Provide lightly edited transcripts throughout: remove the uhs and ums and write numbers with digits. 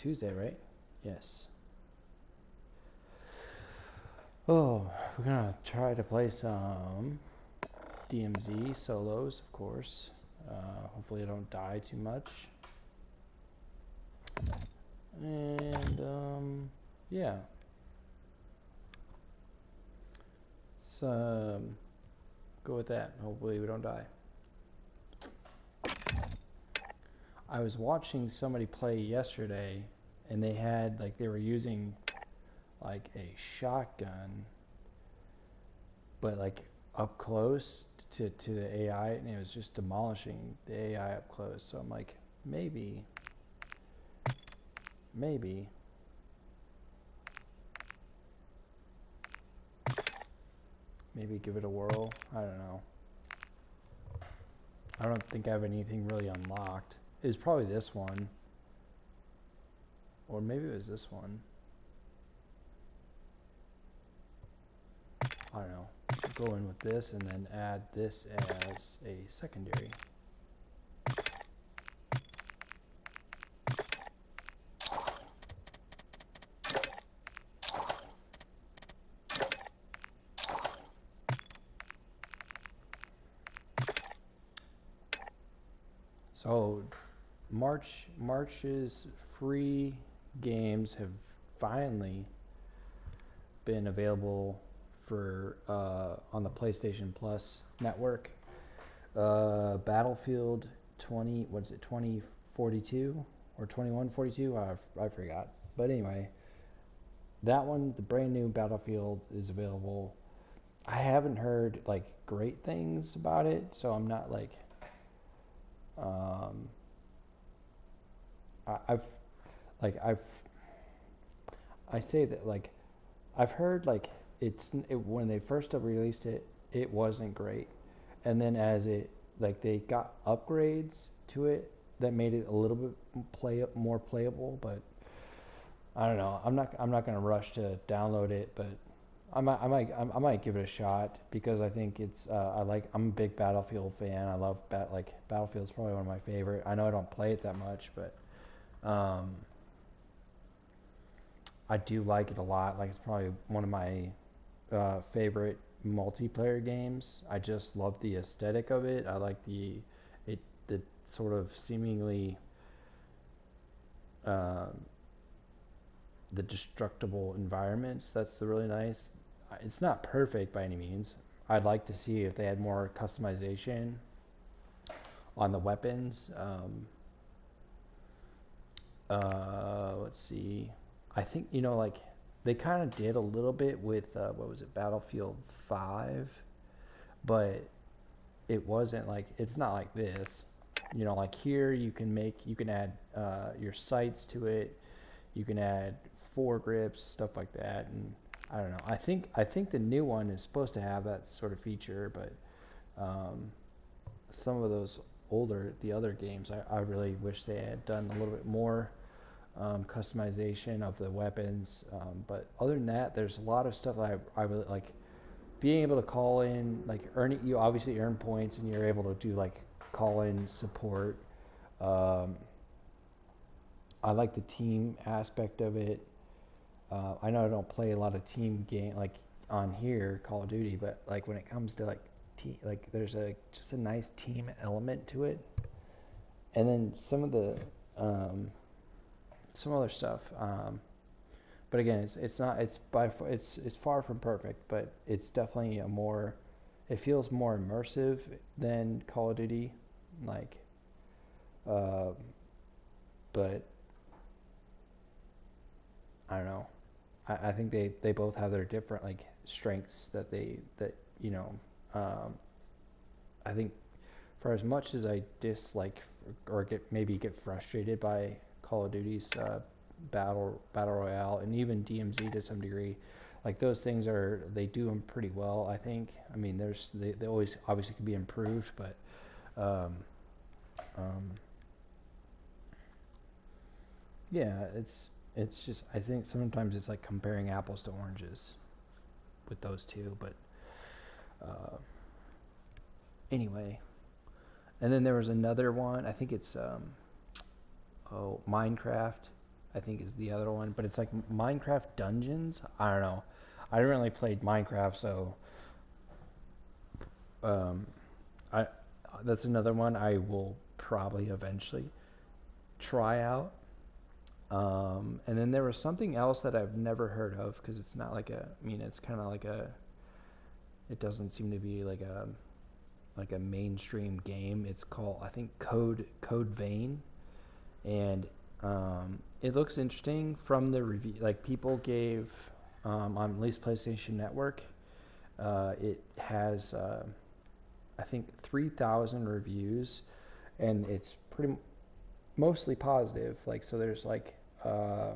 Tuesday, right? Yes. Oh, we're gonna try to play some DMZ solos, of course. Hopefully I don't die too much. And yeah. So go with that. Hopefully we don't die. I was watching somebody play yesterday, and they had they were using like a shotgun, but like up close to the AI, and it was just demolishing the AI up close. So I'm like, maybe give it a whirl. I don't know. I don't think I have anything really unlocked. It's probably this one, or maybe it was this one. I don't know. Go in with this and then add this as a secondary. So March's free games have finally been available for on the PlayStation Plus network. Battlefield 2042 or 2142? I forgot. But anyway, that one, the brand new Battlefield, is available. I haven't heard like great things about it, so I'm not like um, I've like I say that like I've heard like when they first released it, it wasn't great, and then as it like they got upgrades to it that made it a little bit more playable. But I don't know. I'm not gonna rush to download it, but I might give it a shot because I think it's I'm a big Battlefield fan. I love Battlefield's probably one of my favorite. I know I don't play it that much, but um, I do like it a lot. Like it's probably one of my favorite multiplayer games. I just love the aesthetic of it. I like the sort of seemingly uh, the destructible environments. That's really nice. It's not perfect by any means. I'd like to see if they had more customization on the weapons. Let's see. I think like they kind of did a little bit with what was it, Battlefield 5, but it wasn't like it's not like this. Like here you can add your sights to it. You can add foregrips, stuff like that, and I don't know. I think the new one is supposed to have that sort of feature, but some of the other games, I really wish they had done a little bit more customization of the weapons. But other than that, there's a lot of stuff I really like. Being able to call in, like you obviously earn points, and you're able to do like call in support. Um, I like the team aspect of it. I know I don't play a lot of team game like on here, Call of Duty, but like when it comes to like like there's just a nice team element to it. And then some other stuff. But again, it's not it's far from perfect, but it's definitely it feels more immersive than Call of Duty, like, uh, but I don't know. I think they both have their different like strengths that um, I think for as much as I dislike or get frustrated by Call of Duty's battle royale and even DMZ to some degree, like those things they do them pretty well. I think. I mean, they always obviously can be improved, but um, um, yeah, it's just I think sometimes it's like comparing apples to oranges with those two. But uh, anyway, and then there was another one. I think it's Minecraft. I think is the other one, but it's like Minecraft Dungeons. I don't know. I didn't really play Minecraft, so um, I that's another one I will probably eventually try out. And then there was something else that I've never heard of because it's not like a. I mean, it's kind of like a. It doesn't seem to be like a mainstream game. It's called I think Code Vein, and it looks interesting from the review. Like people gave on at least PlayStation Network, it has I think 3,000 reviews, and it's mostly positive. Like so, there's like I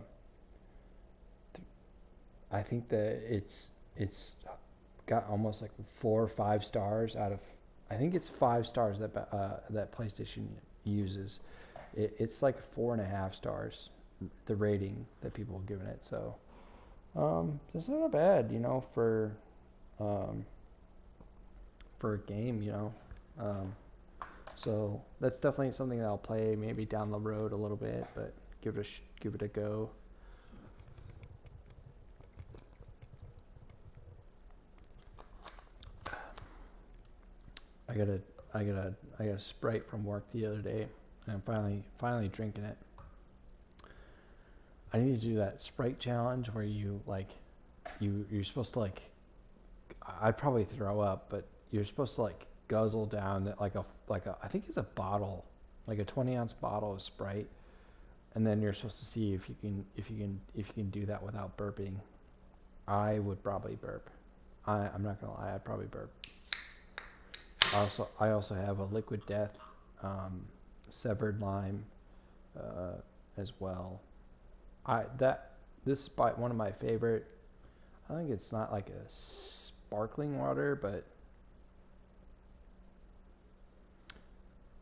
think that it's got almost like 4 or 5 stars out of. I think it's 5 stars that PlayStation uses. It's like 4.5 stars, the rating that people have given it. So it's not bad, um, for a game, So that's definitely something that I'll play maybe down the road a little bit, but give it a go. I got a I got a Sprite from work the other day, and I'm finally drinking it. I need to do that Sprite challenge where you like you're supposed to like I'd probably throw up, but you're supposed to like guzzle down that like a I think it's a bottle, like a 20-ounce bottle of Sprite, and then you're supposed to see if you can do that without burping. I would probably burp. I'm not gonna lie, I'd probably burp. I also have a Liquid Death severed lime as well. I that This is by one of my favorite. I think it's not like a sparkling water, but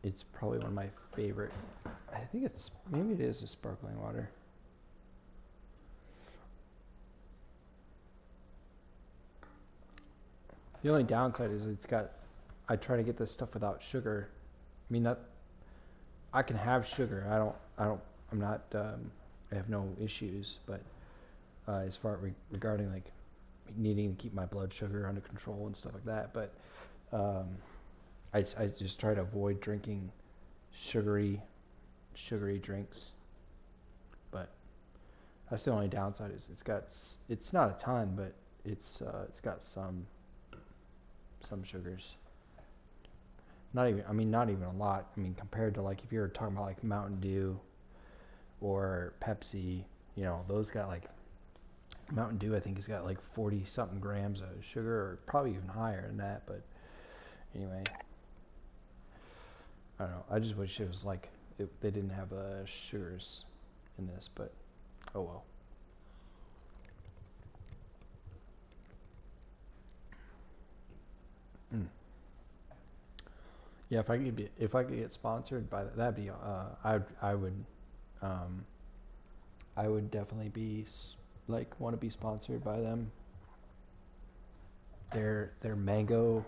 it's probably one of my favorite. I think maybe it is a sparkling water. The only downside is I try to get this stuff without sugar. I mean, not. I can have sugar. I'm not. I have no issues. But as far regarding like needing to keep my blood sugar under control and stuff like that. But um, I just try to avoid drinking sugary drinks. But that's the only downside is it's not a ton, but it's got some sugars. Not even a lot. I mean, compared to like if you're talking about like Mountain Dew or Pepsi, those got like Mountain Dew. I think has got like 40 something grams of sugar, or probably even higher than that. But anyway, I don't know. I just wish it was like they didn't have sugars in this, but oh well. Mm. Yeah, if I could get sponsored by that, that'd be um I would definitely be like want to be sponsored by them. Their mango.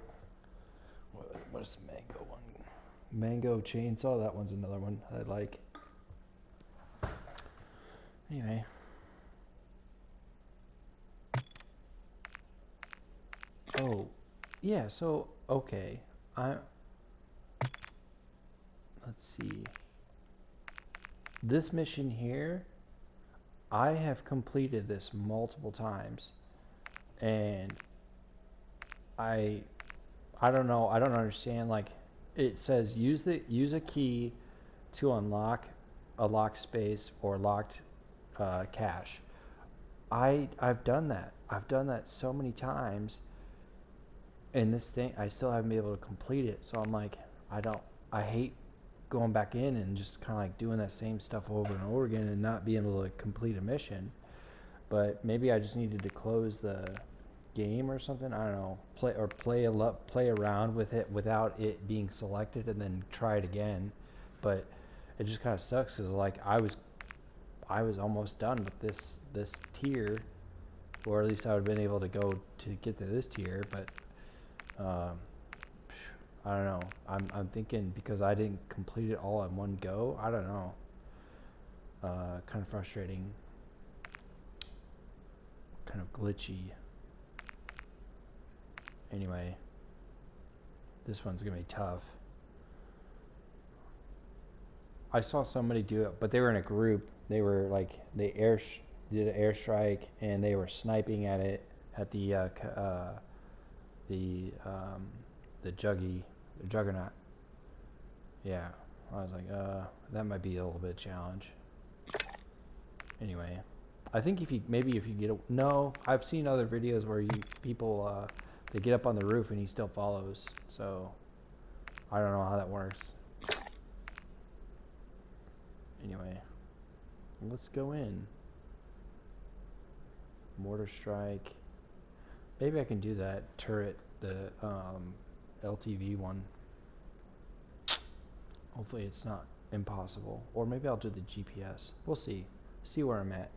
What is the mango one? Mango chainsaw. That one's another one I like. Anyway. Oh, yeah. So okay, I let's see. This mission here, I have completed this multiple times, and I I don't know. I don't understand. Like, it says use a key to unlock a locked space or locked cache. I've done that. I've done that so many times, and this thing I still haven't been able to complete it. So I'm like, I don't. I hate going back in and just kind of like doing that same stuff over and over again and not being able to complete a mission. But maybe I just needed to close the game or something. I don't know. Play around with it without it being selected and then try it again. But it just kind of sucks because like I was almost done with this tier, or at least I would have been able to go to get to this tier. But um, I don't know. I'm thinking because I didn't complete it all in one go. I don't know. kind of frustrating, kind of glitchy. Anyway, this one's gonna be tough. I saw somebody do it, but they were in a group. They were like did an airstrike, and they were sniping at it at the juggernaut. Yeah, I was like, that might be a little bit of a challenge. Anyway, I think if you get no, I've seen other videos where people they get up on the roof and he still follows. So I don't know how that works. Anyway, let's go in. Mortar strike. Maybe I can do that turret, the LTV one. Hopefully it's not impossible. Or maybe I'll do the GPS. We'll see. See where I'm at.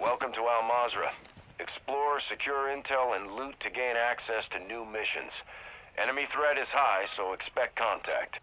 Welcome to Al Mazrah. Explore, secure intel, and loot to gain access to new missions. Enemy threat is high, so expect contact.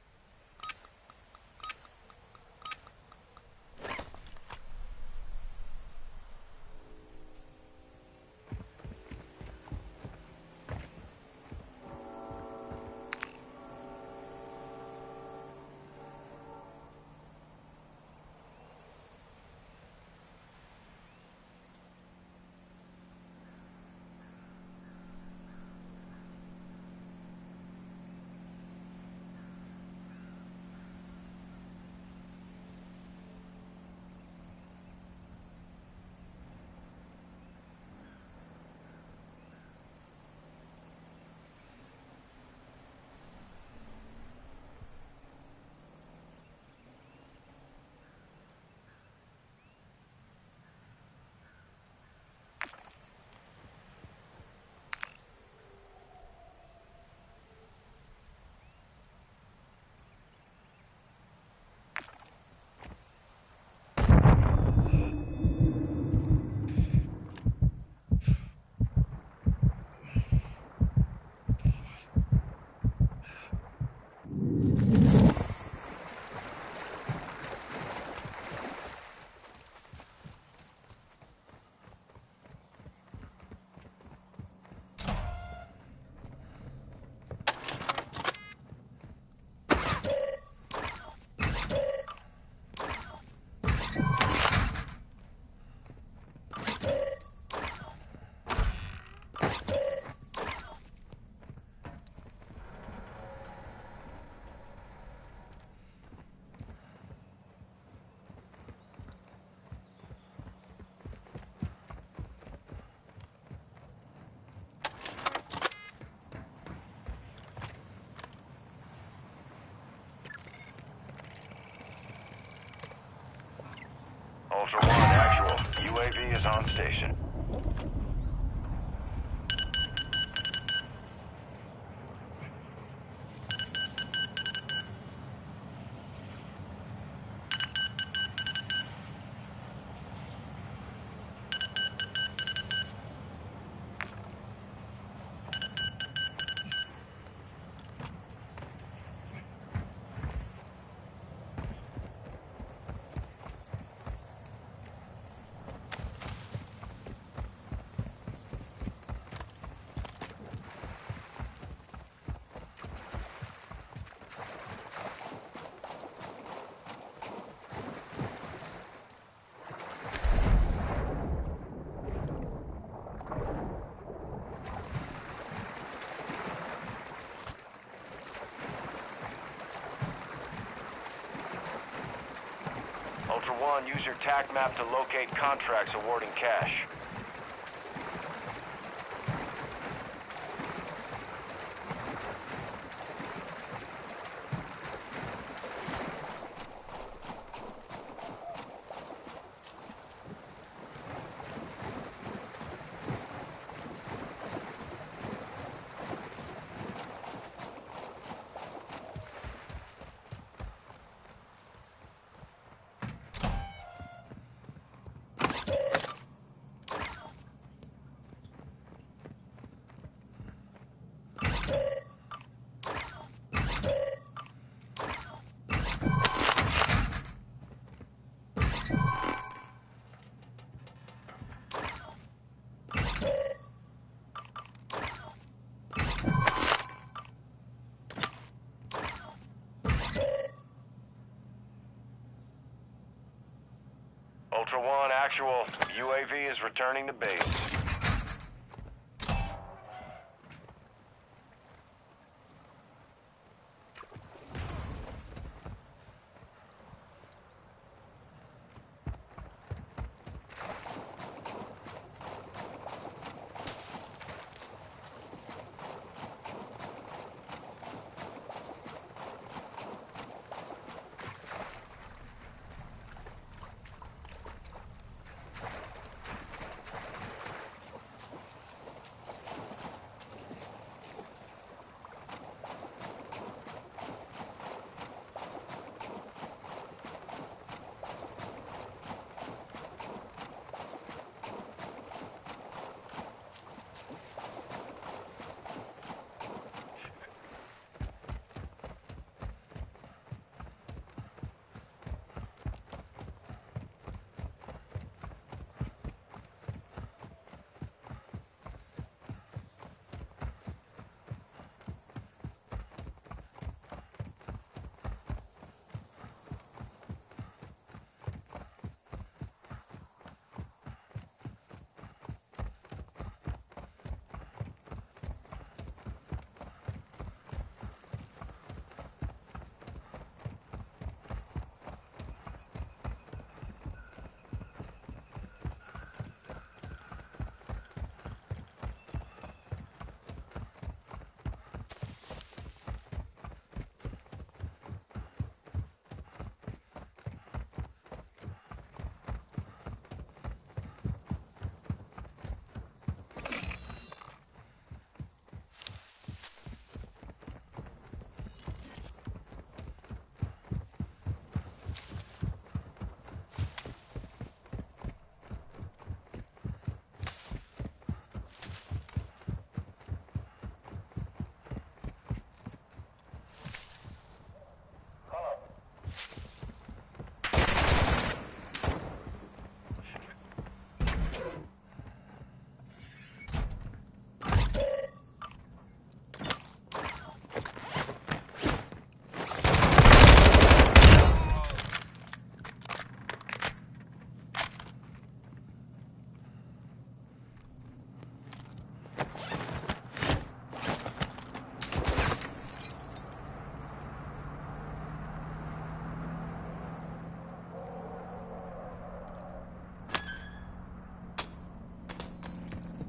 UAV is on station. Ultra One, use your TAC map to locate contracts awarding cash. Ultra One, actual. UAV is returning to base.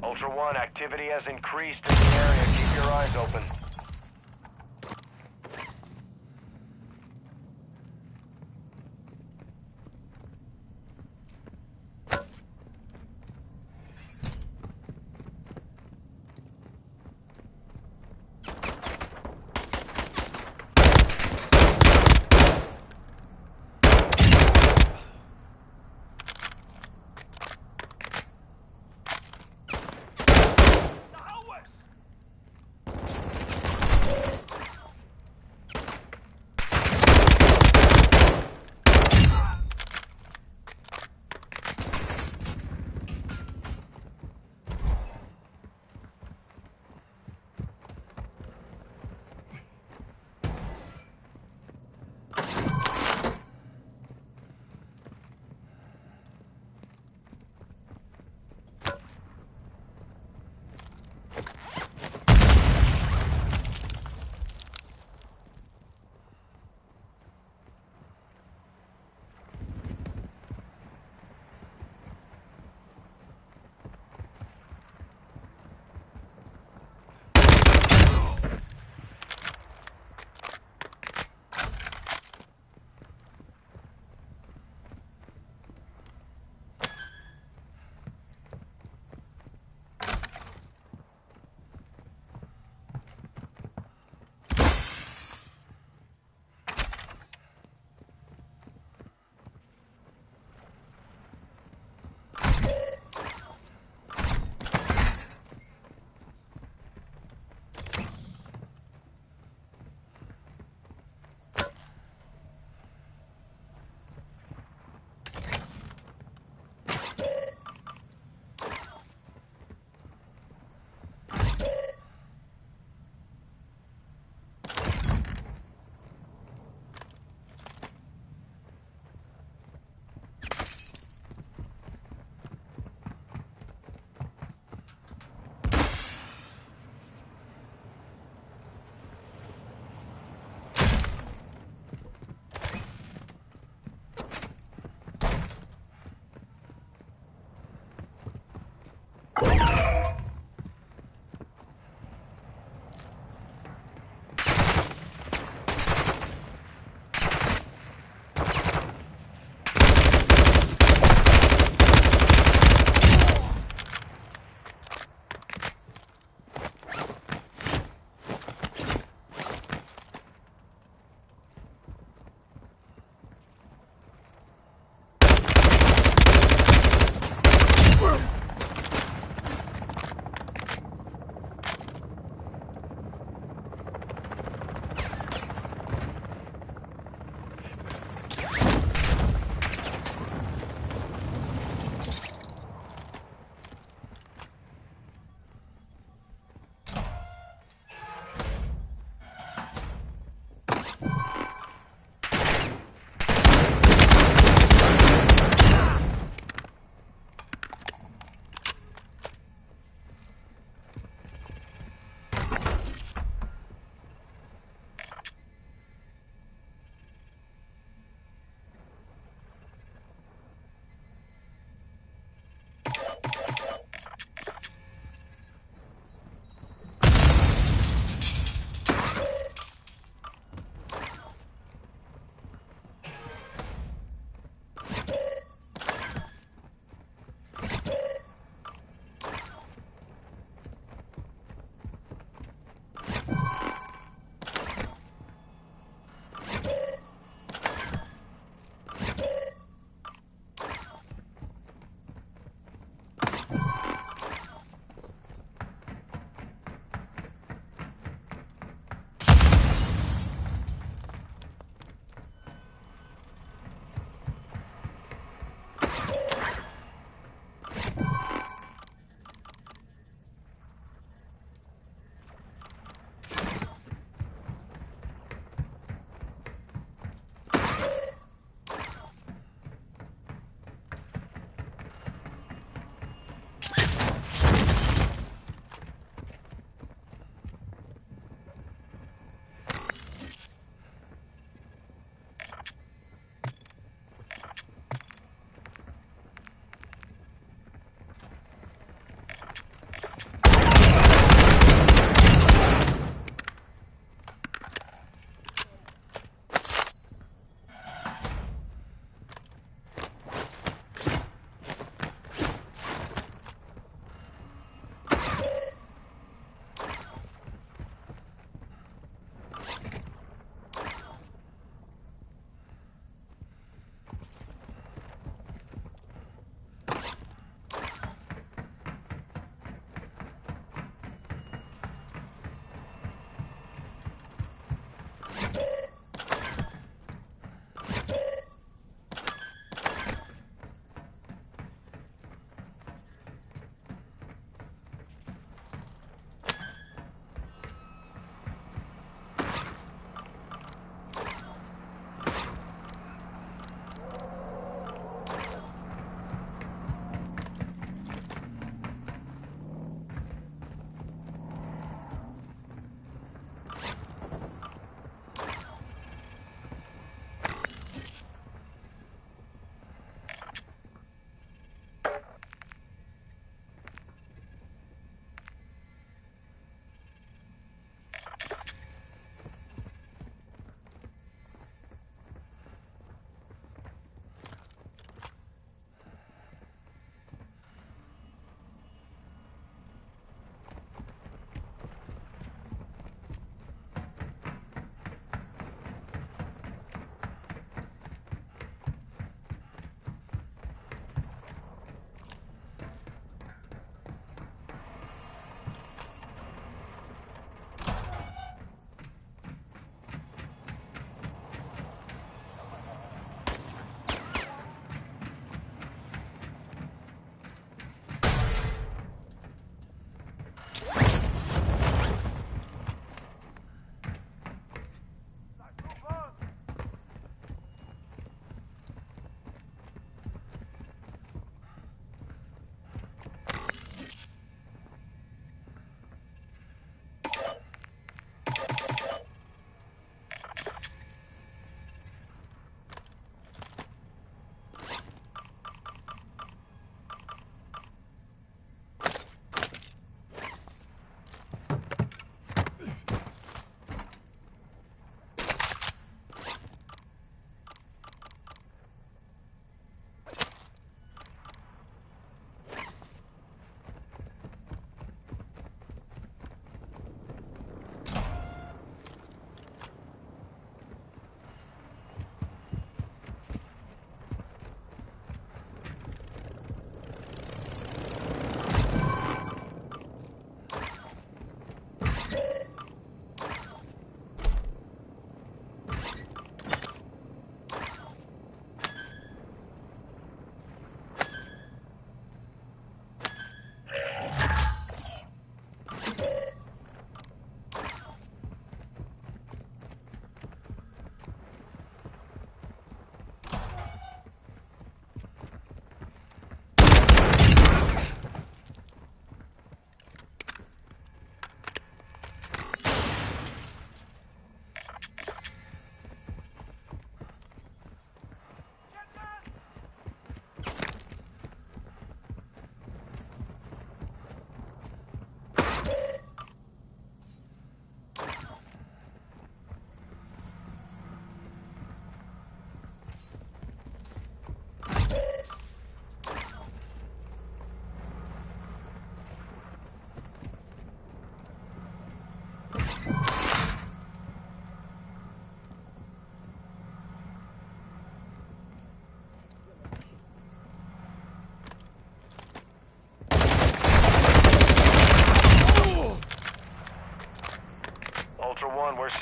Ultra One, activity has increased in the area. Keep your eyes open.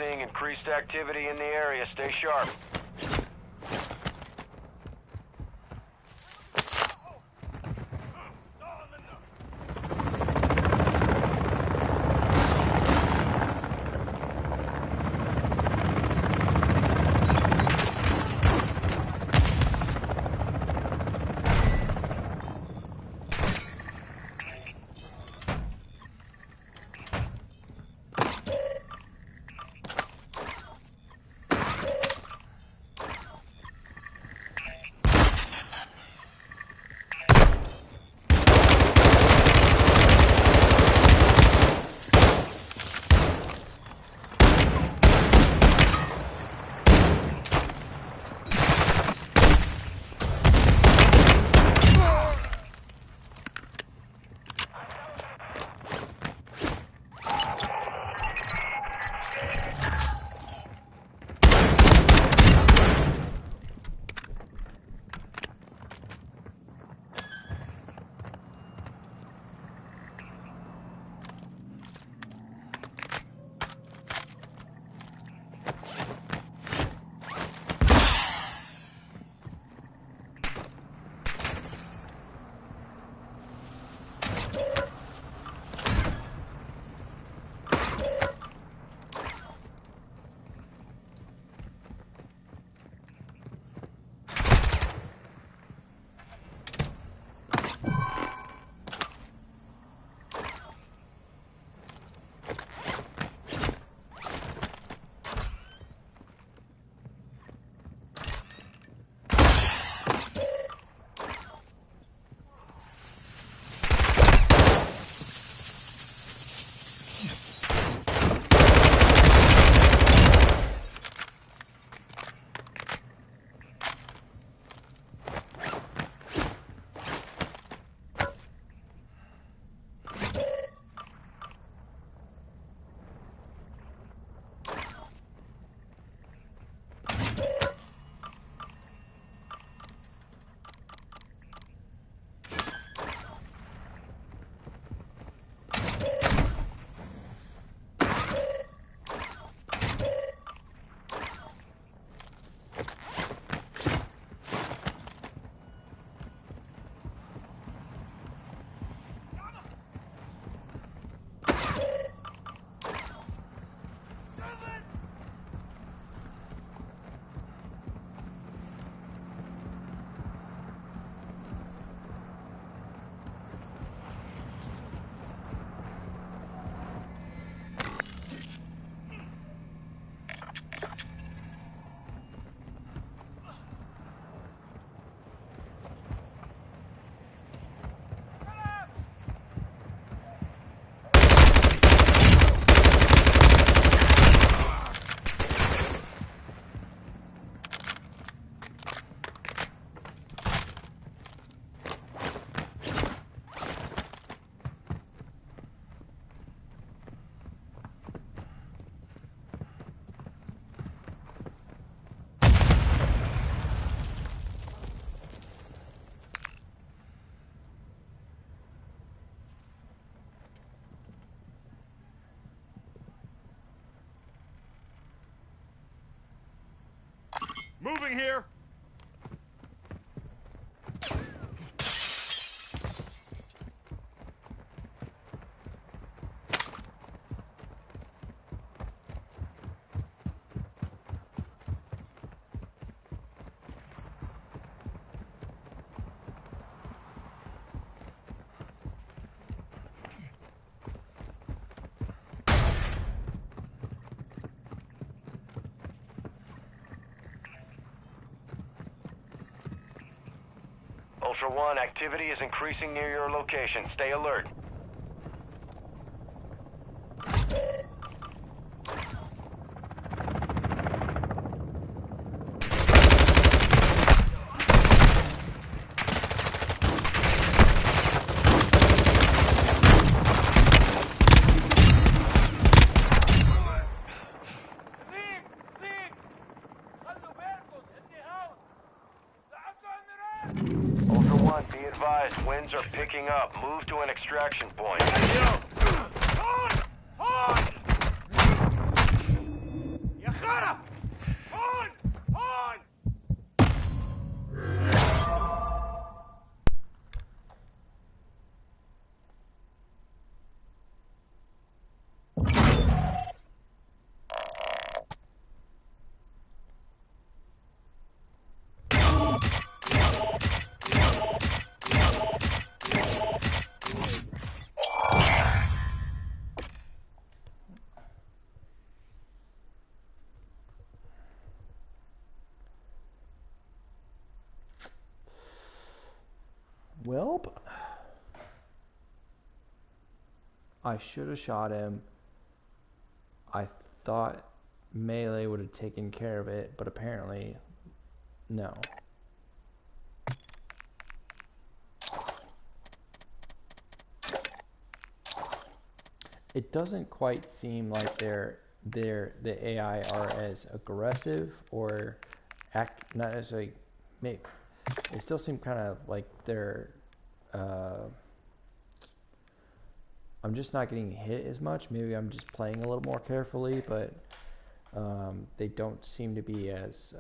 seeing increased activity in the area. Stay sharp. Moving here! Ultra One, activity is increasing near your location. Stay alert. Ultra One, be advised, winds are picking up. Move to an extraction point. Got him! On! On! Welp. I should have shot him. I thought melee would have taken care of it, but apparently no. It doesn't quite seem like the AI are as aggressive or not necessarily. Maybe they still seem kind of like they're. I'm just not getting hit as much. Maybe I'm just playing a little more carefully, but they don't seem to be as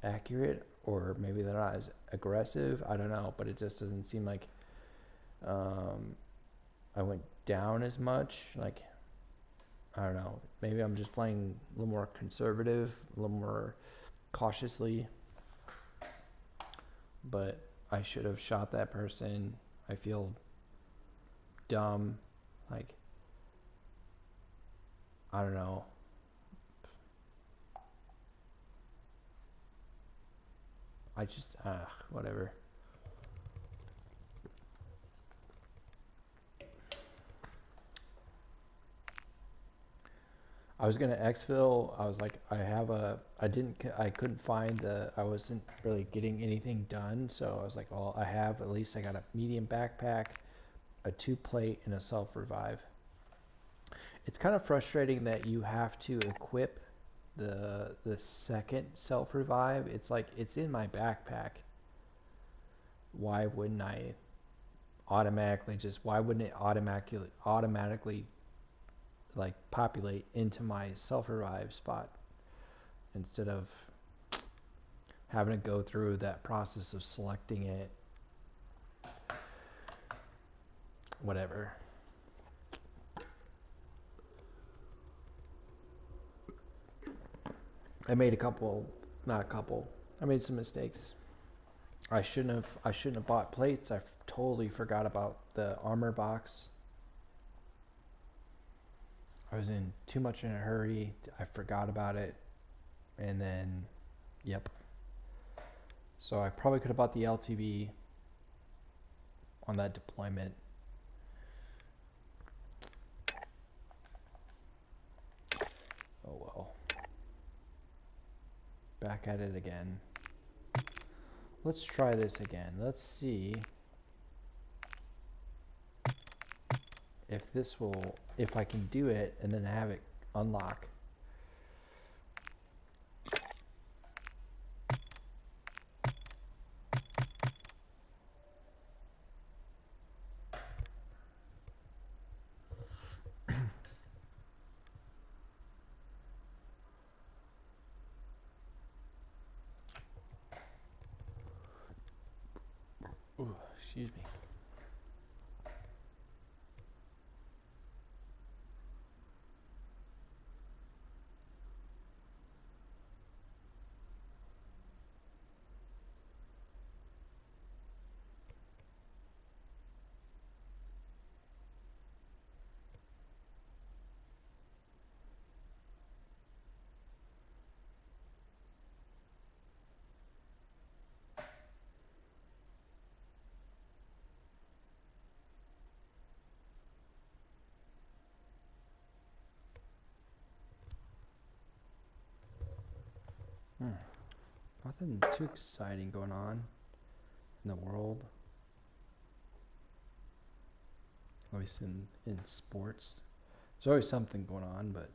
accurate, or maybe they're not as aggressive. I don't know, but it just doesn't seem like I went down as much. Like, I don't know. Maybe I'm just playing a little more conservative, a little more cautiously. But I should have shot that person. I feel dumb. Like, I don't know. I just, whatever. I was gonna exfil. I was like, I couldn't find I wasn't really getting anything done. So I was like, well, at least I got a medium backpack, a 2-plate, and a self-revive. It's kind of frustrating that you have to equip the second self-revive. It's like, it's in my backpack. Why wouldn't it automatically like populate into my self-revive spot instead of having to go through that process of selecting it? Whatever. I made I made some mistakes. I shouldn't have bought plates. I totally forgot about the armor box. I was in too much in a hurry. I forgot about it. And then, yep. So I probably could have bought the LTV on that deployment. Oh well. Back at it again. Let's try this again. Let's see if I can do it and then have it unlock. Ooh, excuse me. Nothing too exciting going on in the world. At least in sports. There's always something going on, but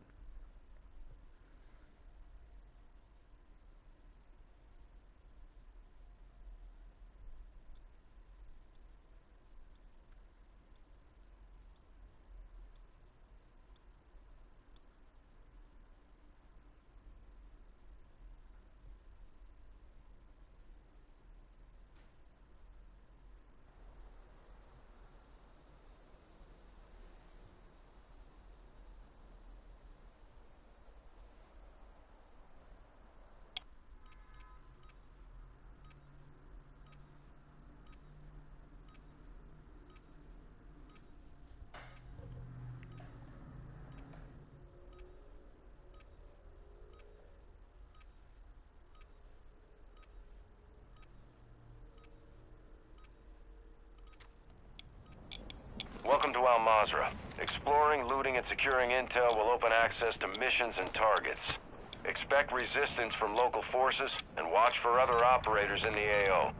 to Al Mazrah. Exploring, looting, and securing intel will open access to missions and targets. Expect resistance from local forces, and watch for other operators in the AO.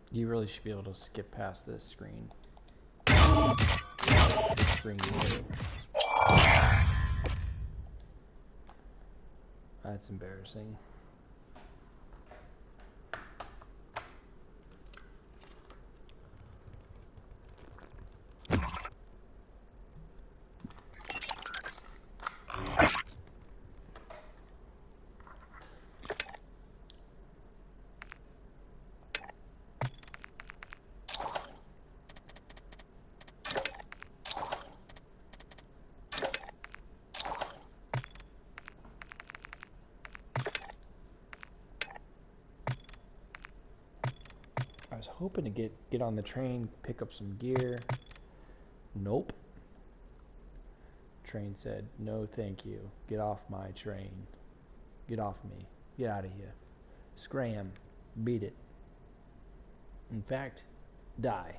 You really should be able to skip past this screen. That's embarrassing. I was hoping to get on the train, pick up some gear. Nope. Train said, no thank you. Get off my train. Get off me. Get out of here. Scram. Beat it. In fact, die.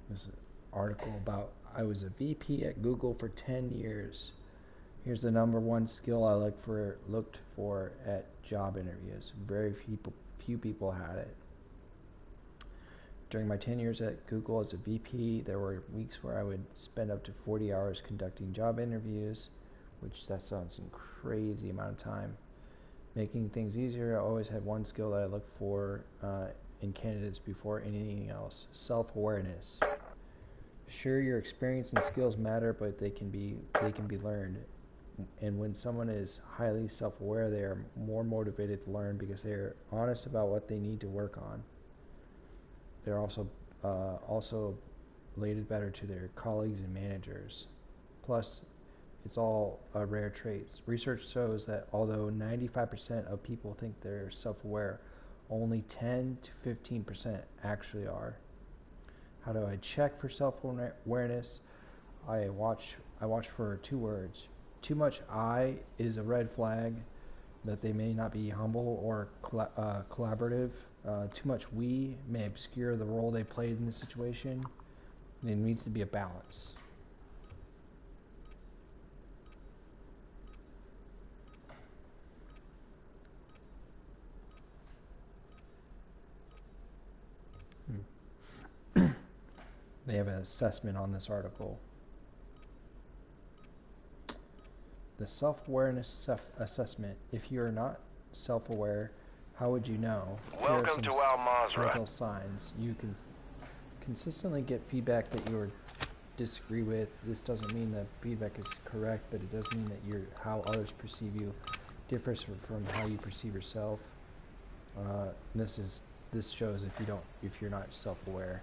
This is an article about I was a VP at Google for 10 years. Here's the #1 skill I looked for at job interviews. Very few people had it. During my 10 years at Google as a VP, there were weeks where I would spend up to 40 hours conducting job interviews, which that sounds some crazy amount of time. Making things easier, I always had one skill that I looked for in candidates before anything else: self-awareness. Sure, your experience and skills matter, but they can be learned. And when someone is highly self-aware, they are more motivated to learn because they are honest about what they need to work on. They're also related better to their colleagues and managers. Plus, it's all rare traits. Research shows that although 95% of people think they're self-aware, only 10 to 15% actually are. How do I check for self-awareness? I watch for 2 words. Too much I is a red flag that they may not be humble or collaborative. Too much we may obscure the role they played in the situation. There needs to be a balance. They have an assessment on this article. The self-awareness assessment. If you are not self-aware, how would you know? Welcome to Al Mazrah. Vital signs. You can consistently get feedback that you disagree with. This doesn't mean that feedback is correct, but it does mean that how others perceive you differs from how you perceive yourself. This shows if you're not self-aware.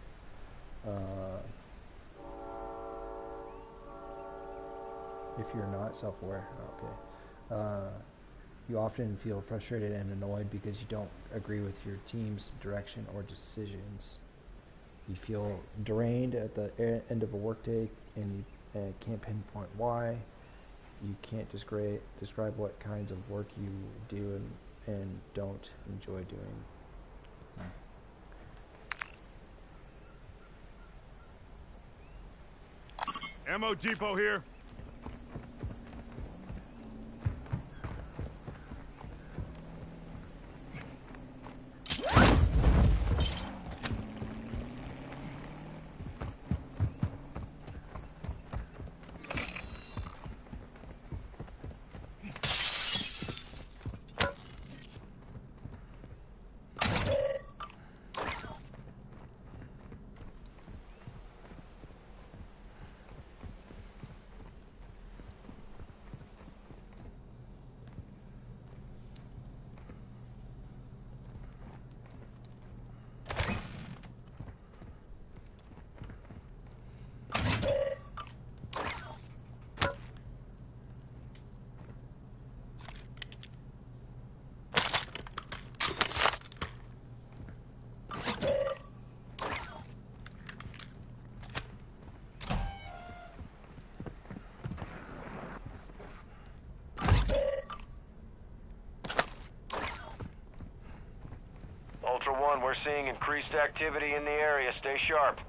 If you're not self-aware, okay. You often feel frustrated and annoyed because you don't agree with your team's direction or decisions. You feel drained at the end of a workday and you can't pinpoint why. You can't describe what kinds of work you do and don't enjoy doing. Ammo depot here. Ultra One, we're seeing increased activity in the area. Stay sharp.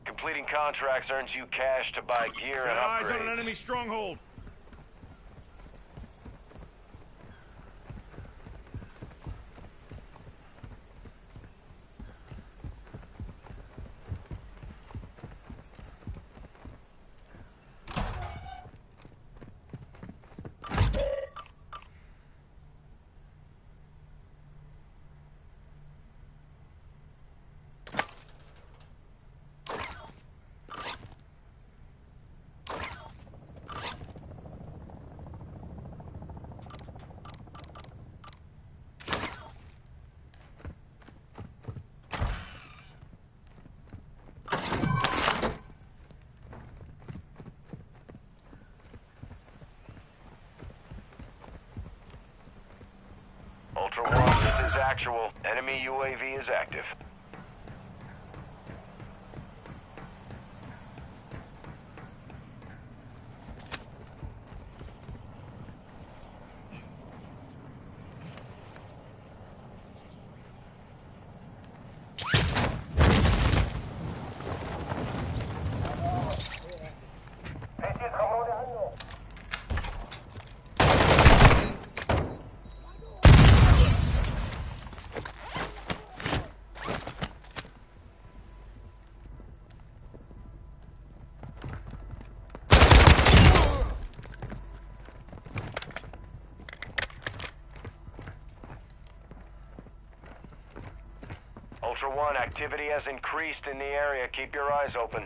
Completing contracts earns you cash to buy gear and Got eyes upgrades. on an enemy stronghold. Ultra One, this is actual. Enemy UAV is active. Ultra One, activity has increased in the area. Keep your eyes open.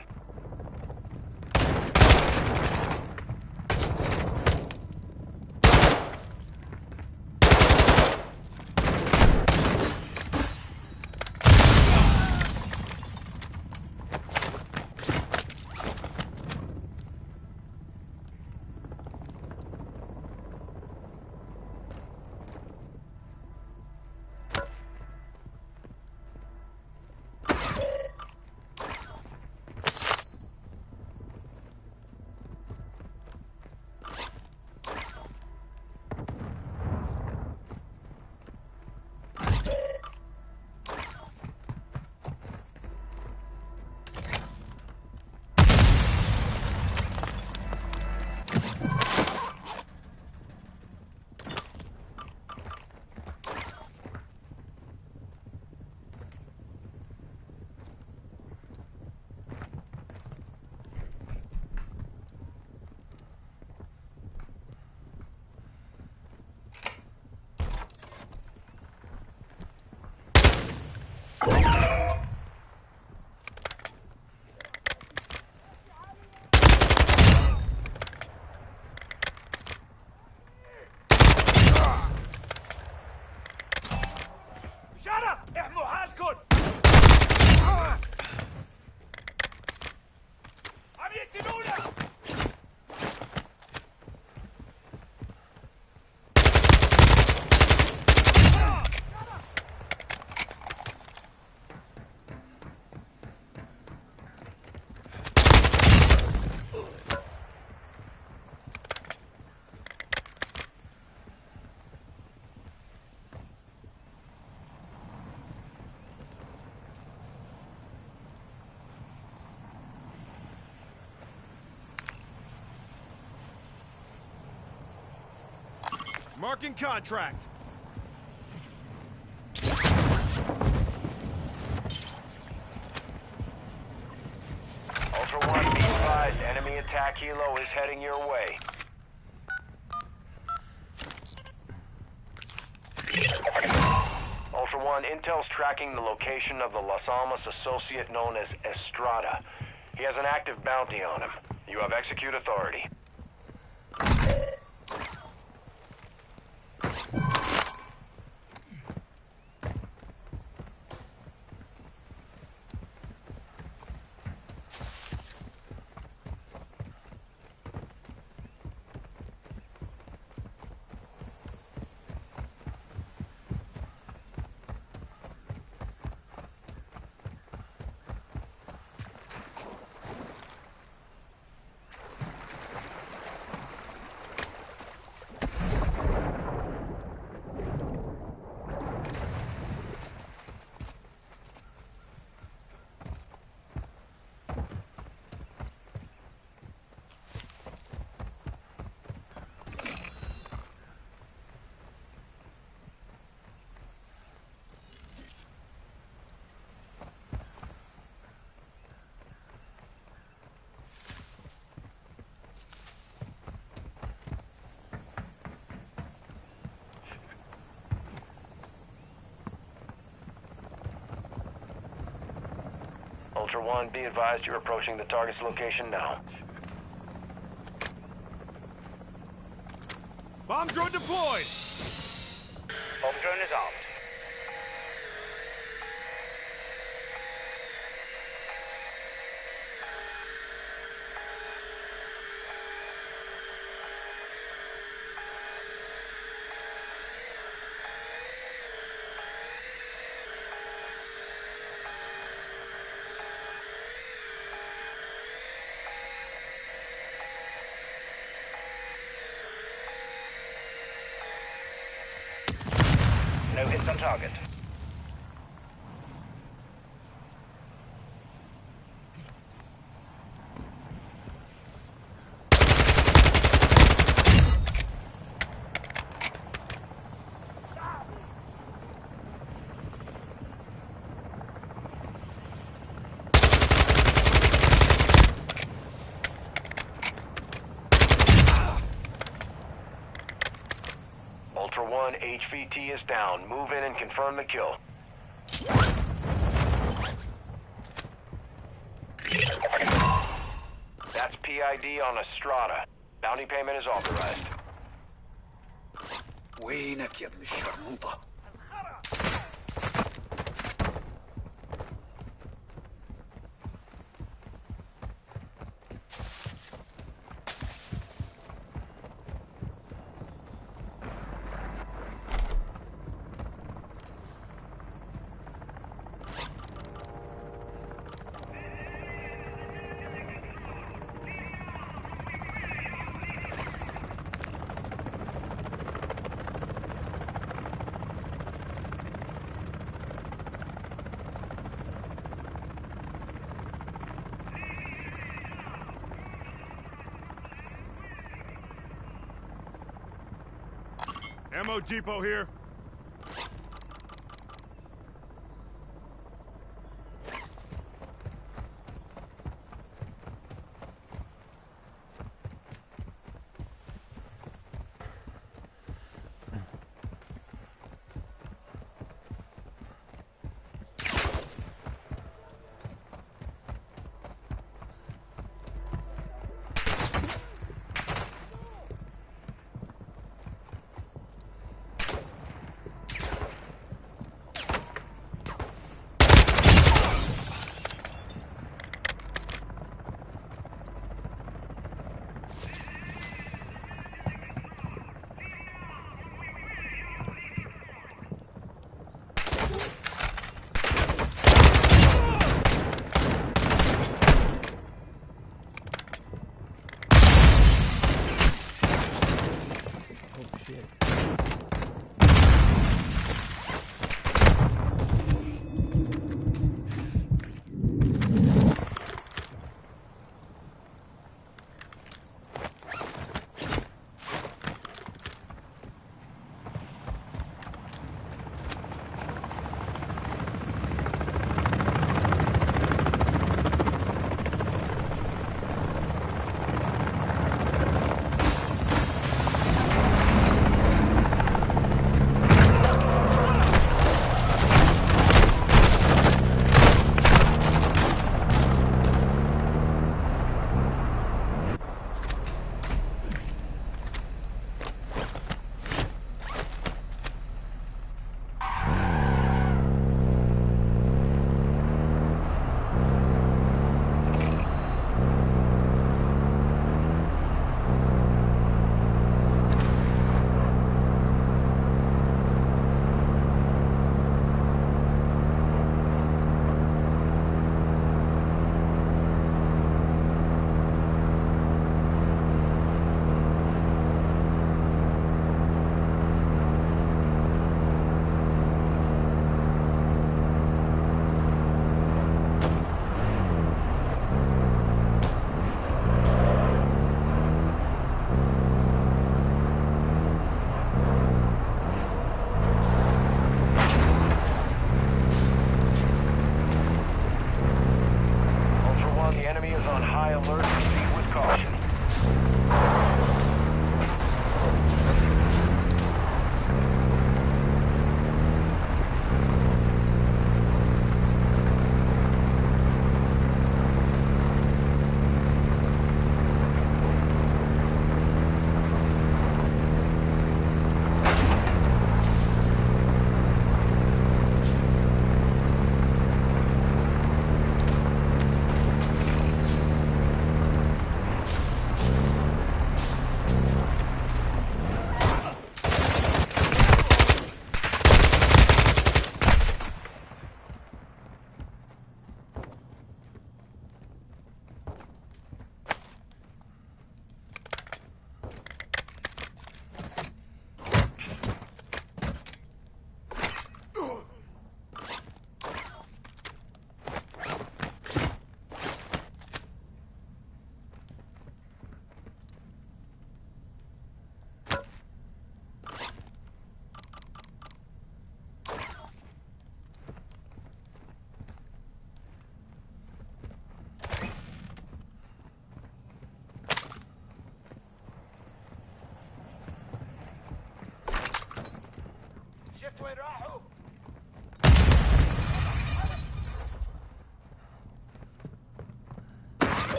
Marking contract. Ultra One, be advised, enemy attack helo is heading your way. Ultra One, intel's tracking the location of the Las Almas associate known as Estrada. He has an active bounty on him. You have execute authority. Ultra One, be advised you're approaching the target's location now. Bomb drone deployed! Bomb drone is armed. No hits on target. Ultra One, HVT is down. Move in and confirm the kill. That's PID on Estrada. Bounty payment is authorized. وينك يا ابن الشرموطة؟ Ammo depot here.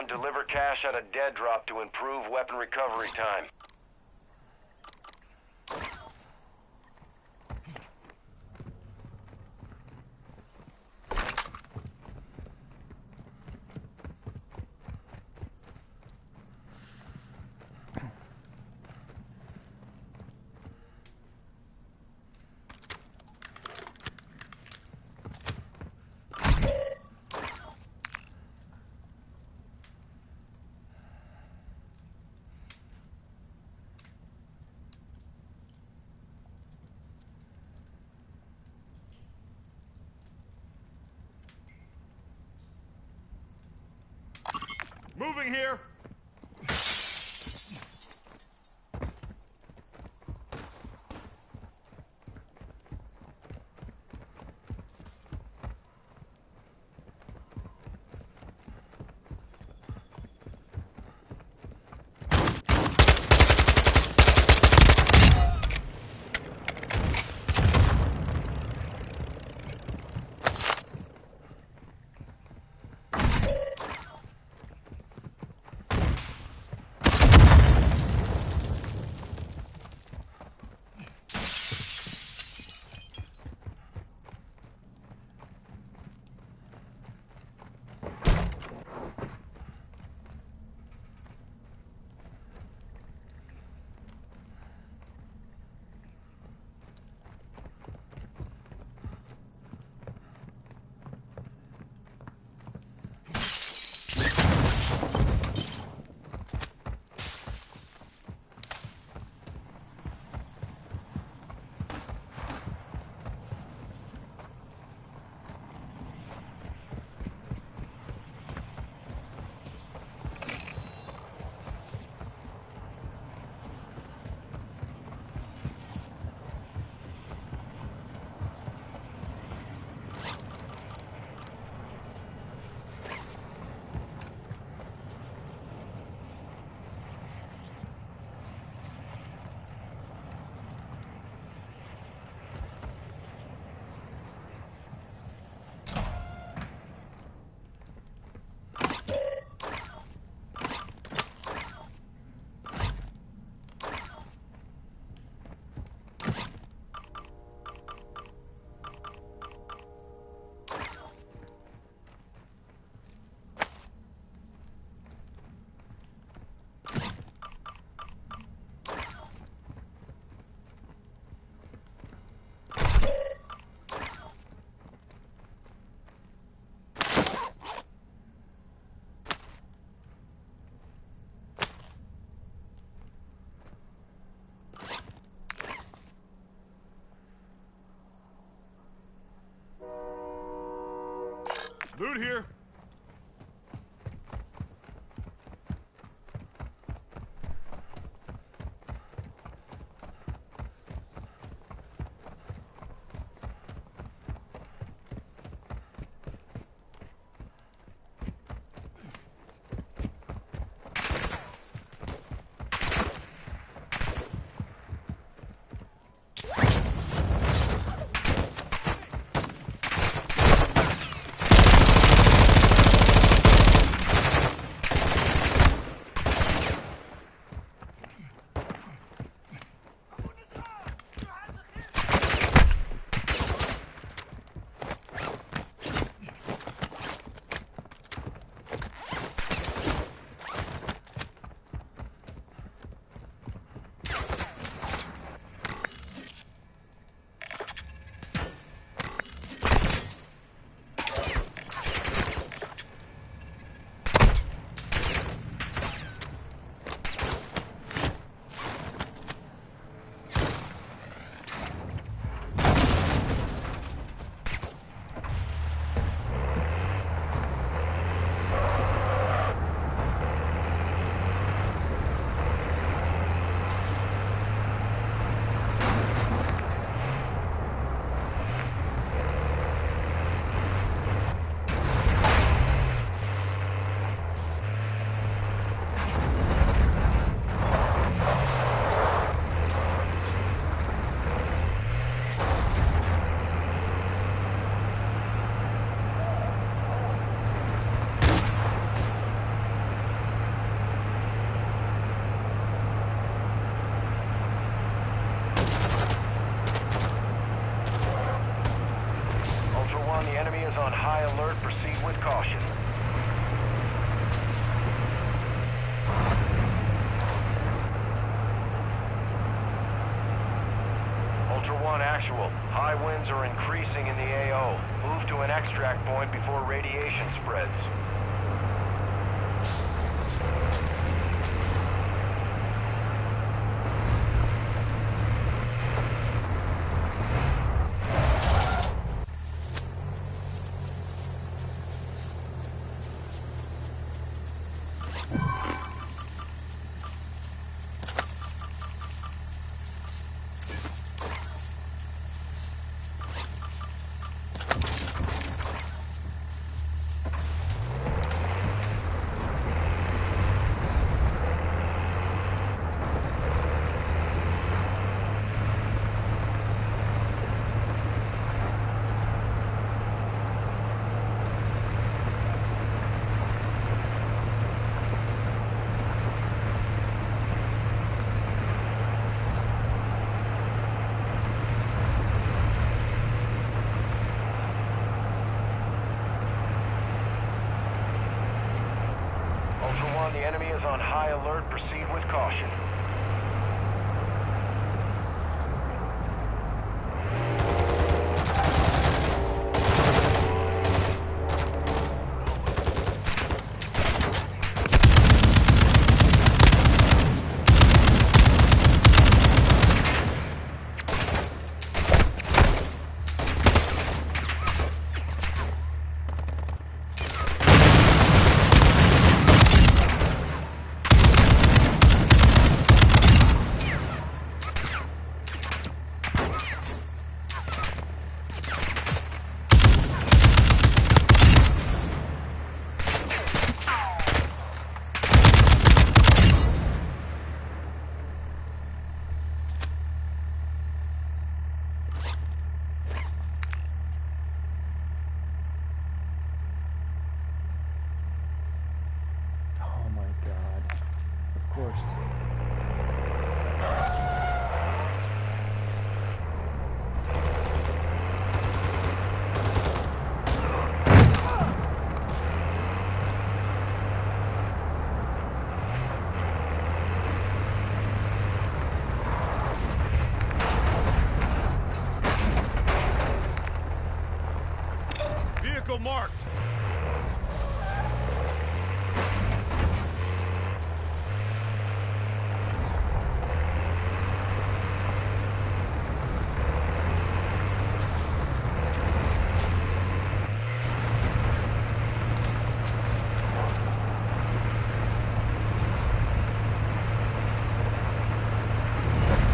Deliver cash at a dead drop to improve weapon recovery time. Moving here! Loot here. High winds are increasing in the AO. Move to an extract point before radiation spreads. The enemy is on high alert. Proceed with caution. Oh my god. Of course. Vehicle marked.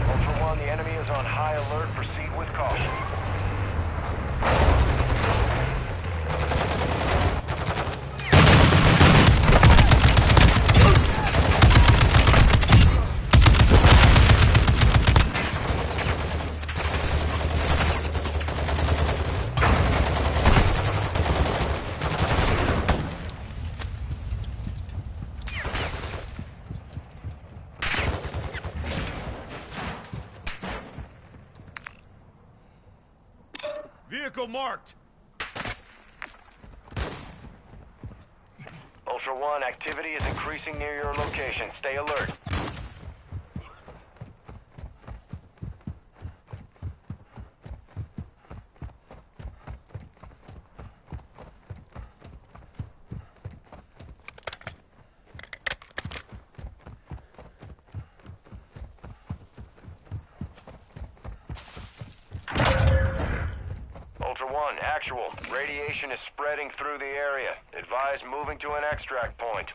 Ultra One, the enemy is on high alert. Proceed with caution. Vehicle marked. Ultra One, activity is increasing near your location. Stay alert. Ultra One, actual. Radiation is spreading through the area. Advise moving to an extract point.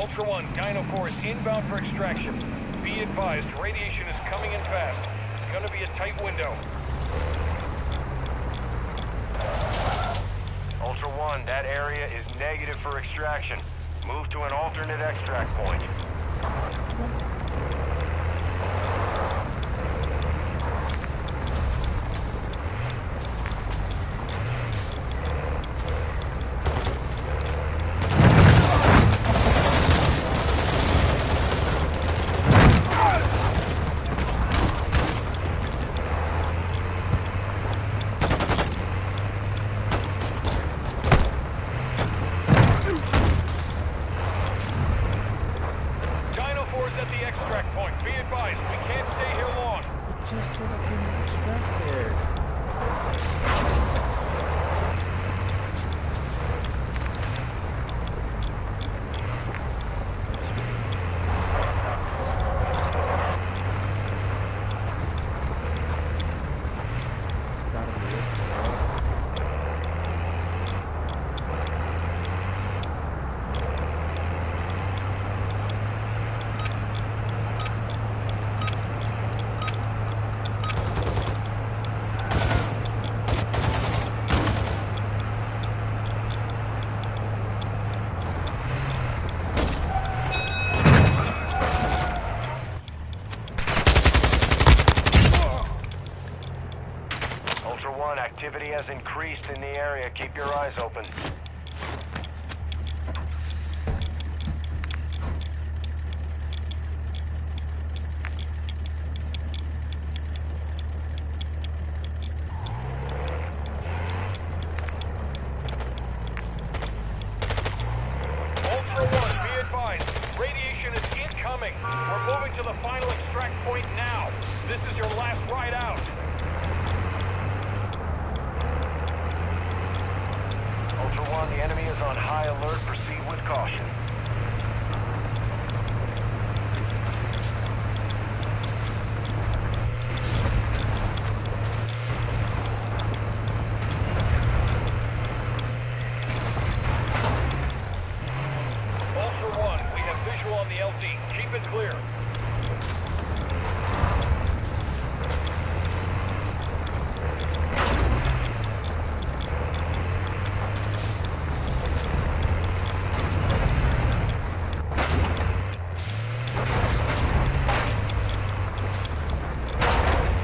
Ultra One, Dino 4 is inbound for extraction. Be advised, radiation is coming in fast. It's gonna be a tight window. Ultra One, that area is negative for extraction. Move to an alternate extract point. Dino 4 is at the extract point. Be advised, we can't stay here long. It just said I couldn't extract there. It's gotta be it, bro. Ultra One, activity has increased in the area. Keep your eyes open. Ultra One, be advised, radiation is incoming. We're moving to the final extract point now. This is your last ride out. Ultra One, the enemy is on high alert. Proceed with caution. Ultra One, we have visual on the LZ. Keep it clear.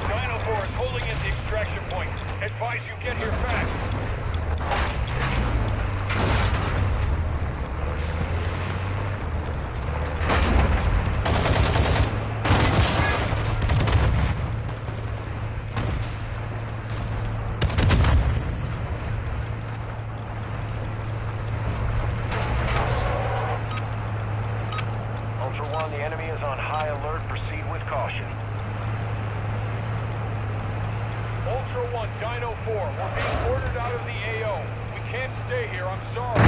Dino 4 is holding at the extraction point. Advise you get here fast. Ultra One, the enemy is on high alert. Proceed with caution. Ultra One, Dino 4, we're being ordered out of the AO. We can't stay here, I'm sorry.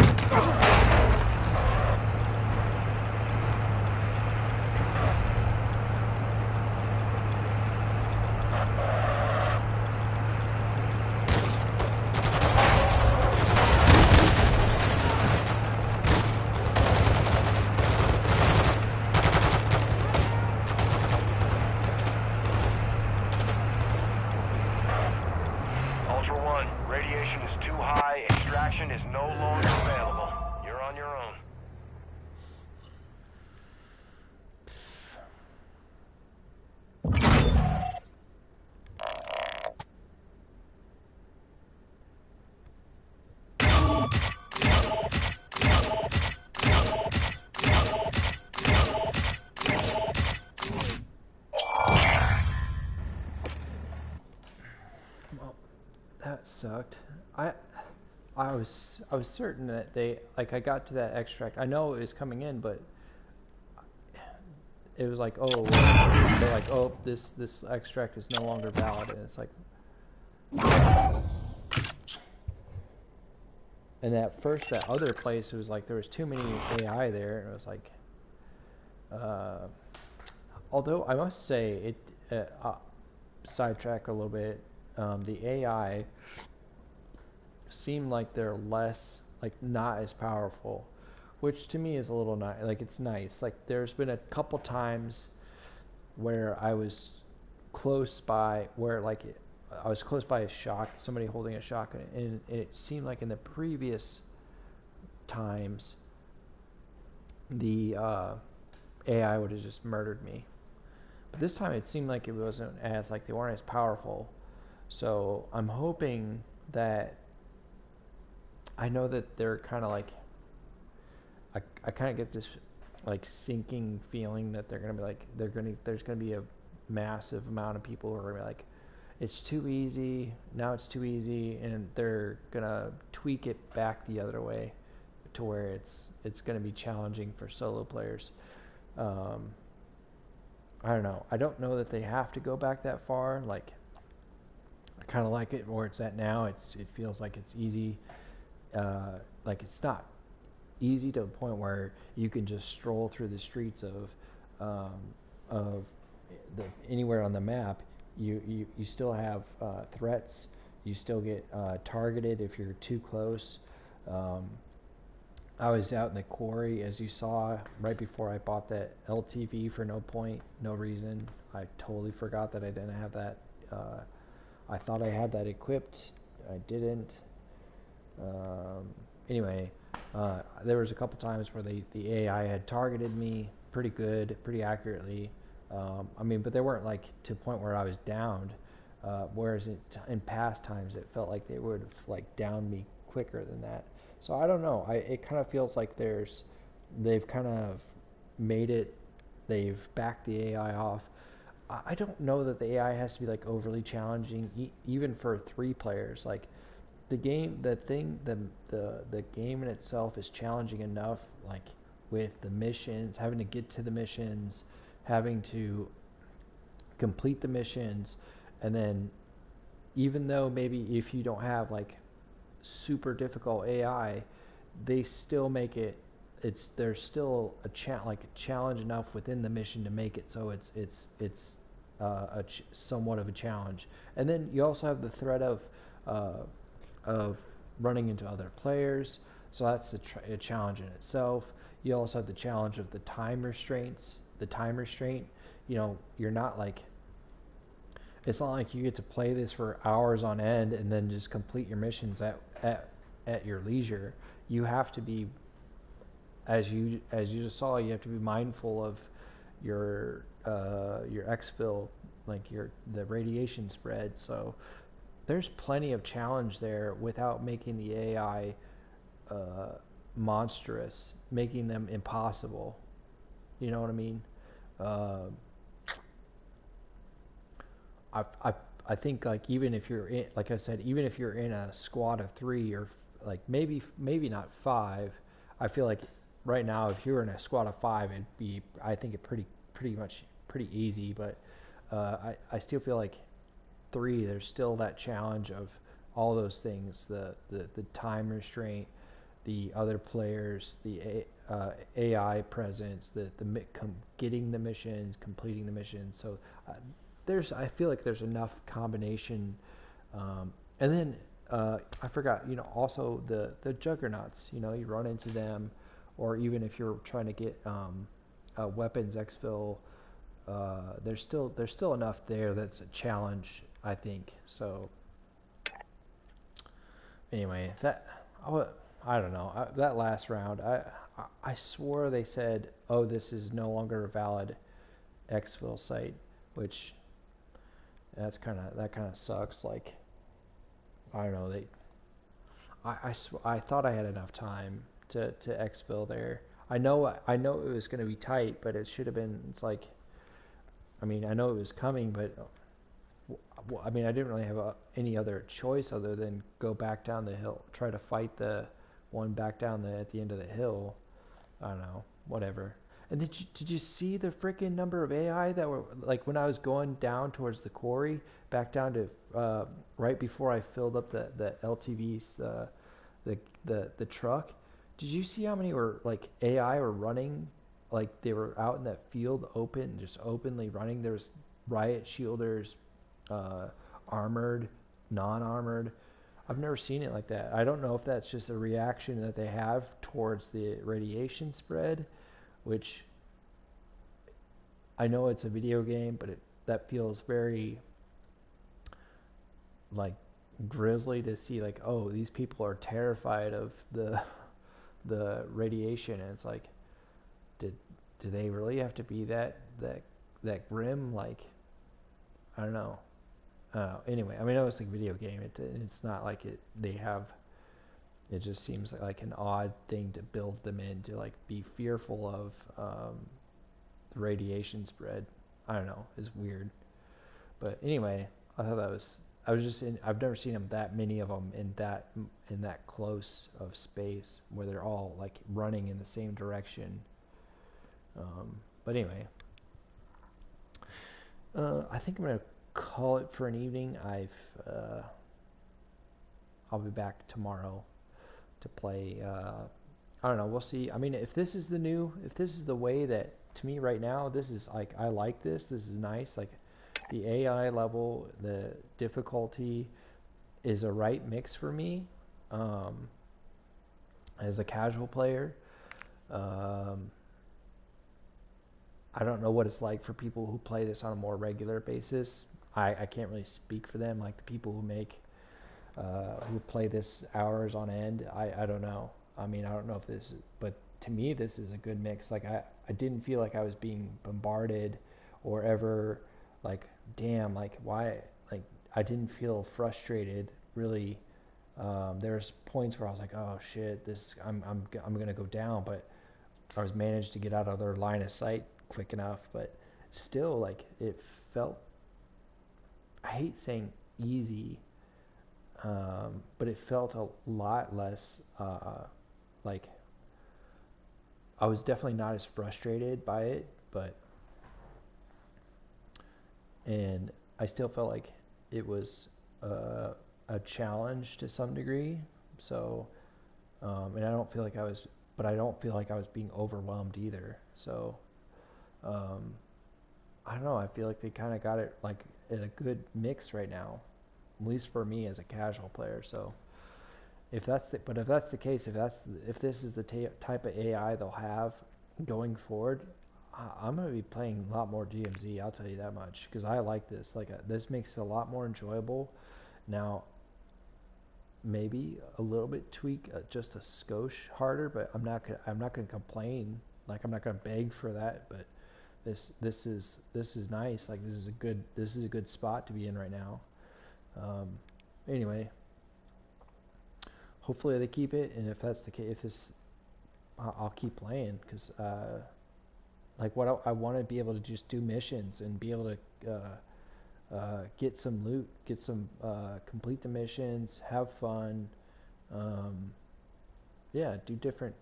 Ultra One, radiation is too high. Extraction is no longer available. You're on your own. Well, that sucked. I was certain that they, like, I got to that extract. I know it was coming in, but it was like, oh, they're like, oh, this extract is no longer valid, and it's like, and at first that other place, it was like there was too many AI there, and it was like, although I must say it, sidetrack a little bit, the AI seem like they're less, like, not as powerful. which to me is a little nice. Like it's nice. Like there's been a couple times where I was close by, where like I was close by a somebody holding a shotgun, and it seemed like in the previous times the AI would have just murdered me. But this time it seemed like it wasn't as, like, they weren't as powerful. So I'm hoping that, I know that they're kind of like, I kind of get this like sinking feeling that they're gonna be like, there's gonna be a massive amount of people who are gonna be like, it's too easy, now it's too easy, and they're gonna tweak it back the other way to where it's gonna be challenging for solo players. I don't know. I don't know that they have to go back that far. Like, I kind of like it where it's at now. It feels like it's easy. Like it's not easy to the point where you can just stroll through the streets of anywhere on the map. You still have threats. You still get targeted if you're too close. I was out in the quarry, as you saw, right before I bought that LTV for no reason. I totally forgot that I didn't have that. I thought I had that equipped. I didn't. Anyway, there was a couple times where the AI had targeted me pretty good, pretty accurately. I mean, but they weren't like to a point where I was downed. Whereas in past times, it felt like they would have like downed me quicker than that. So I don't know. It kind of feels like they've kind of made it. They've backed the AI off. I don't know that the AI has to be like overly challenging, even for 3 players. Like the game, the game in itself is challenging enough. Like with the missions, having to get to the missions, having to complete the missions, and then even though maybe if you don't have like super difficult AI, they still make it. There's still a challenge enough within the mission to make it so it's somewhat of a challenge. And then you also have the threat of running into other players, so that's a challenge in itself. You also have the challenge of the time restraints. The time restraint, you're not like. It's not like you get to play this for hours on end and then just complete your missions at your leisure. You have to be, as you just saw, you have to be mindful of your exfil, like the radiation spread. So there's plenty of challenge there without making the AI monstrous, making them impossible. You know what I mean? I think like even if you're in, like I said, even if you're in a squad of 3 or like maybe not 5, I feel like right now if you're in a squad of 5, it'd be, I think it pretty easy. But I still feel like 3, there's still that challenge of all those things, the time restraint, the other players, the AI presence, getting the missions, completing the missions. So I feel like there's enough combination, and then I forgot, also the juggernauts. You run into them, or even if you're trying to get weapons exfil, there's still enough there that's a challenge, I think. So anyway, I don't know. That last round, I swore they said, oh, this is no longer a valid exfil site, which that kind of sucks. Like, I don't know. I thought I had enough time to exfil there. I know it was going to be tight, but it should have been. It's like, I mean, I know it was coming, but I mean, I didn't really have any other choice other than go back down the hill, try to fight the one back down at the end of the hill. I don't know, whatever. And did you see the freaking number of AI that were, like, when I was going down towards the quarry, back down to right before I filled up the LTV's the truck? Did you see how many were like AI were running, like they were out in that field just openly running? There was riot shielders, armored, non-armored. I've never seen it like that. I don't know if that's just a reaction that they have towards the radiation spread, which I know it's a video game, but that feels very like grisly to see, like, oh, these people are terrified of the radiation, and it's like, did do they really have to be that grim? Like, I don't know. Anyway, I mean, it was like a video game. It's not like they have. It just seems like an odd thing to build them in, to like be fearful of the radiation spread. I don't know. It's weird. But anyway, I thought that was. I was just in. I've never seen them, that many of them in that close of space where they're all like running in the same direction. But anyway, I think I'm gonna call it for an evening. I'll be back tomorrow to play. I don't know. We'll see. I mean, if this is the way that, to me right now, this is like, I like this. This is nice. Like, the AI level, the difficulty is a right mix for me. As a casual player, I don't know what it's like for people who play this on a more regular basis. I can't really speak for them, like the people who play this hours on end. I don't know. I mean, I don't know if this, but to me, this is a good mix. Like, I didn't feel like I was being bombarded or ever like, damn, like, why, like, I didn't feel frustrated really. There's points where I was like, oh shit, I'm gonna go down, but I was managed to get out of their line of sight quick enough. But still, like, it felt, I hate saying easy, but it felt a lot less like, I was definitely not as frustrated by it, and I still felt like it was a challenge to some degree. So, and I don't feel like I don't feel like I was being overwhelmed either. So, I don't know. I feel like they kind of got it like in a good mix right now, at least for me as a casual player. So, if that's the case, if this is the type of AI they'll have going forward, I'm going to be playing a lot more DMZ. I'll tell you that much, because I like this. Like, this makes it a lot more enjoyable. Now, maybe a little bit tweak, just a skosh harder, but I'm not gonna complain. Like, I'm not gonna beg for that. But this is nice. Like, this is a good spot to be in right now. Anyway, hopefully they keep it, and if that's the case, I'll keep playing, because like, what I want to be able to just do missions and be able to get some loot, complete the missions, have fun, yeah, do different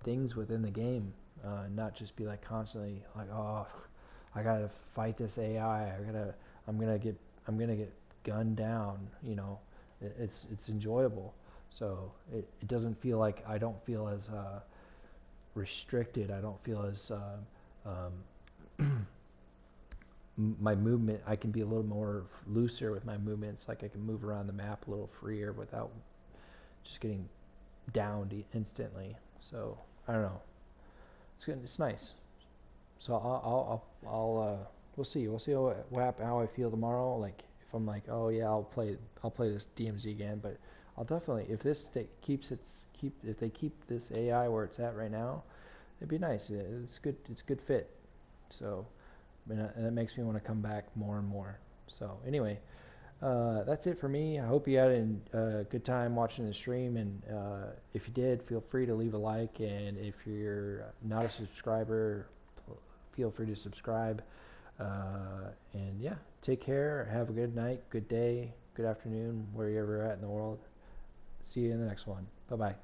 things within the game, not just be like constantly like, oh, I gotta fight this AI, I'm gonna get gunned down. It's enjoyable. So it doesn't feel like, I don't feel as restricted. I don't feel as my movement, I can be a little more looser with my movements. Like, I can move around the map a little freer without just getting downed instantly. So I don't know. It's good. It's nice. So I'll we'll see how I feel tomorrow. Like, if I'm like, oh yeah, I'll play this DMZ again, but I'll definitely, if this if they keep this AI where it's at right now, it'd be nice. It's good. It's a good fit. So, and that makes me want to come back more and more. So anyway, that's it for me. I hope you had a good time watching the stream, and if you did, feel free to leave a like, and if you're not a subscriber, feel free to subscribe. And yeah, take care. Have a good night, good day, good afternoon, wherever you're at in the world. See you in the next one. Bye bye.